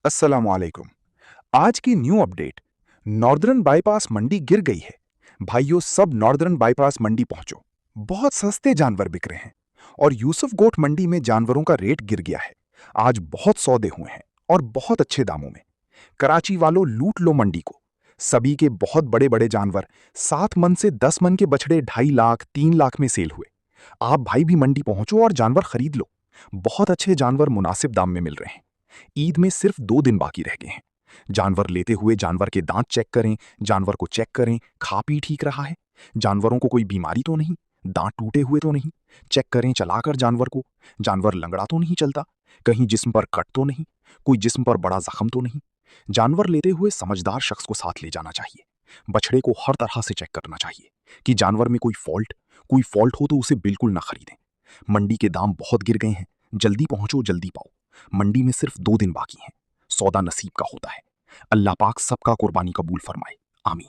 अस्सलाम वालेकुम। आज की न्यू अपडेट। नॉर्दर्न बाईपास मंडी गिर गई है। भाइयों, सब नॉर्दर्न बाईपास मंडी पहुंचो। बहुत सस्ते जानवर बिक रहे हैं। और यूसुफ गोट मंडी में जानवरों का रेट गिर गया है। आज बहुत सौदे हुए हैं और बहुत अच्छे दामों में। कराची वालों, लूट लो मंडी को। सभी के बहुत बड़े बड़े जानवर 7 मन से 10 मन के बछड़े 2.5 लाख 3 लाख में सेल हुए। आप भाई भी मंडी पहुंचो और जानवर खरीद लो। बहुत अच्छे जानवर मुनासिब दाम में मिल रहे हैं। ईद में सिर्फ 2 दिन बाकी रह गए हैं। जानवर लेते हुए जानवर के दांत चेक करें, जानवर को चेक करें, खा पी ठीक रहा है, जानवरों को कोई बीमारी तो नहीं, दांत टूटे हुए तो नहीं। चेक करें चलाकर जानवर को, जानवर लंगड़ा तो नहीं चलता, कहीं जिस्म पर कट तो नहीं, कोई जिस्म पर बड़ा जख्म तो नहीं। जानवर लेते हुए समझदार शख्स को साथ ले जाना चाहिए। बछड़े को हर तरह से चेक करना चाहिए कि जानवर में कोई फॉल्ट हो तो उसे बिल्कुल ना खरीदें। मंडी के दाम बहुत गिर गए हैं। जल्दी पहुंचो, जल्दी पाओ। मंडी में सिर्फ 2 दिन बाकी हैं। सौदा नसीब का होता है। अल्लाह पाक सबका कुर्बानी कबूल फरमाए। आमीन।